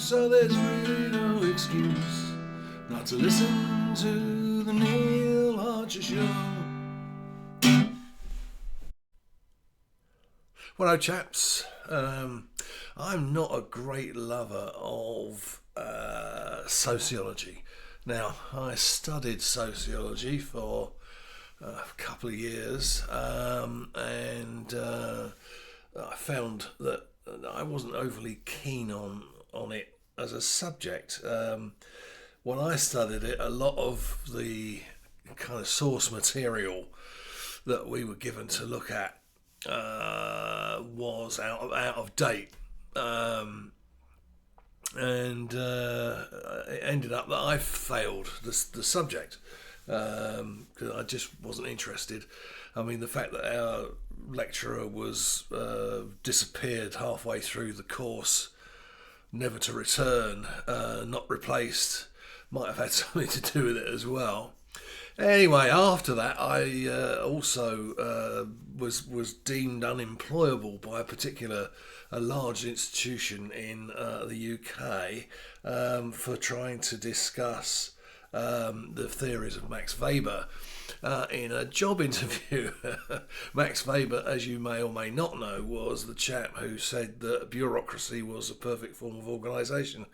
so there's really no excuse not to listen to the Neil Archer Show. Well, chaps, I'm not a great lover of sociology. Now, I studied sociology for a couple of years, and I found that I wasn't overly keen on it as a subject. When I studied it, a lot of the kind of source material that we were given to look at was out of date, and it ended up that I failed the subject because I just wasn't interested. I mean, the fact that our lecturer was disappeared halfway through the course, never to return, not replaced, might have had something to do with it as well. Anyway, after that, I also was deemed unemployable by a large institution in the UK for trying to discuss the theories of Max Weber in a job interview. Max Weber, as you may or may not know, was the chap who said that bureaucracy was a perfect form of organisation.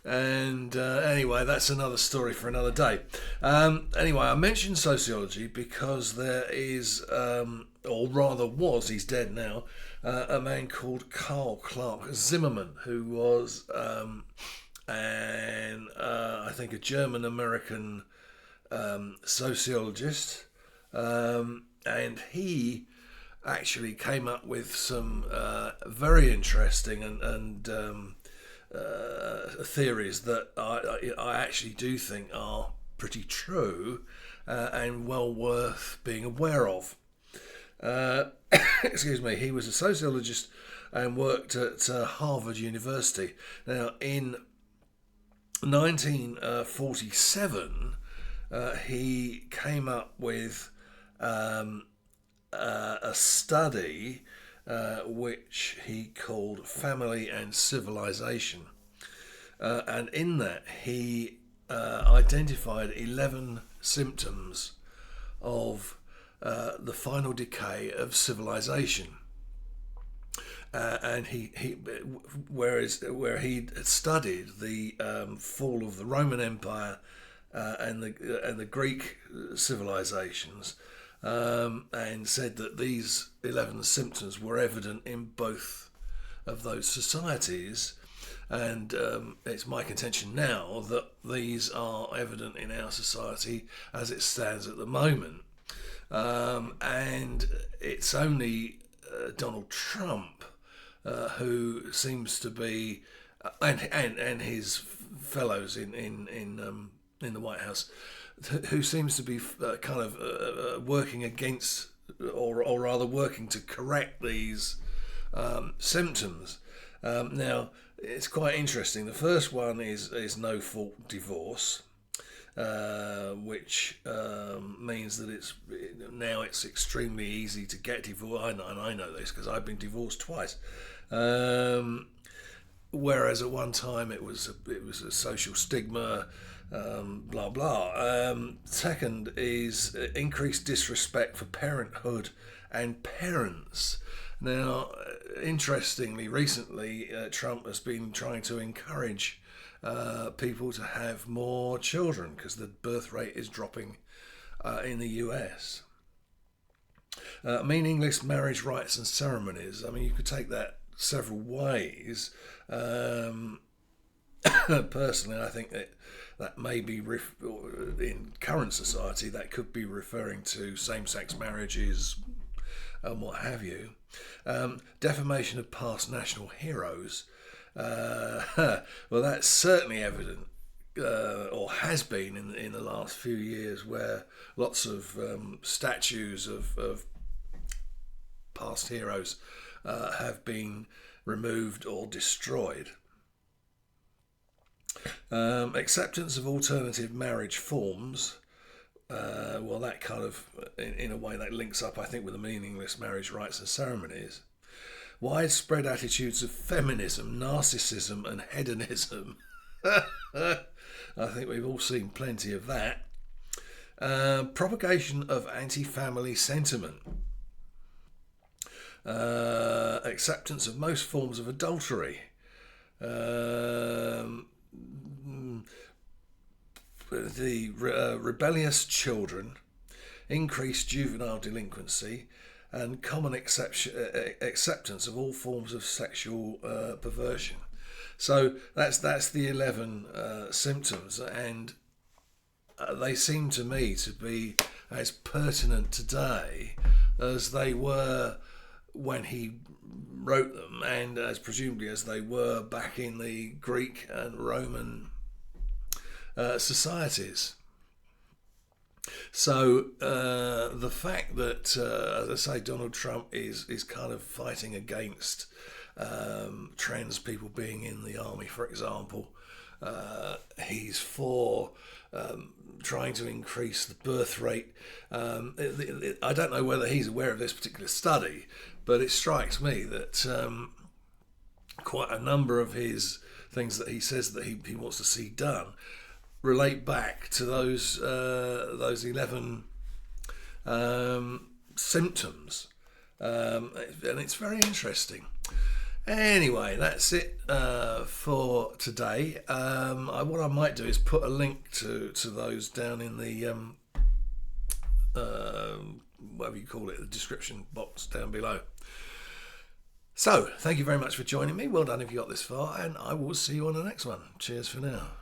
And anyway, that's another story for another day. Anyway, I mentioned sociology because there is, or rather was, he's dead now, a man called Karl Clark Zimmermann, who was I think a German-American sociologist, and he actually came up with some very interesting and theories that I actually do think are pretty true and well worth being aware of. Excuse me. He was a sociologist and worked at Harvard University. Now, in 1947, he came up with a study which he called Family and Civilization. And in that, he identified 11 symptoms of the final decay of civilization. And where he studied the fall of the Roman Empire and the Greek civilizations, and said that these 11 symptoms were evident in both of those societies, and it's my contention now that these are evident in our society as it stands at the moment, and it's only Donald Trump who seems to be, and his fellows in the White House, who seems to be kind of working against, or rather working to correct these symptoms. Now, it's quite interesting. The first one is no-fault divorce, which means that it's extremely easy to get divorced. I know this because I've been divorced twice. Whereas at one time it was a social stigma. Blah blah. Second is increased disrespect for parenthood and parents. Now, interestingly, recently Trump has been trying to encourage people to have more children because the birth rate is dropping in the US. Meaningless marriage rites and ceremonies. I mean, you could take that several ways. Personally, I think that may be in current society that could be referring to same-sex marriages and what have you. Defamation of past national heroes. Well, that's certainly evident, or has been in the last few years, where lots of statues of past heroes have been removed or destroyed. Acceptance of alternative marriage forms. Well, that kind of, in a way, that links up, I think, with the meaningless marriage rites and ceremonies. widespread attitudes of feminism, narcissism, and hedonism. I think we've all seen plenty of that. Propagation of anti-family sentiment. Acceptance of most forms of adultery. Rebellious children, increased juvenile delinquency, and common acceptance of all forms of sexual perversion. So that's the 11 symptoms, and they seem to me to be as pertinent today as they were when he wrote them, and as presumably as they were back in the Greek and Roman societies. So the fact that, as I say, Donald Trump is kind of fighting against trans people being in the army, for example, he's for trying to increase the birth rate. I don't know whether he's aware of this particular study, but it strikes me that quite a number of his things that he says that he wants to see done relate back to those 11 symptoms, and it's very interesting. Anyway, that's it for today. What I might do is put a link to those down in the whatever you call it, the description box down below. So, thank you very much for joining me. Well done if you got this far, and I will see you on the next one. Cheers for now.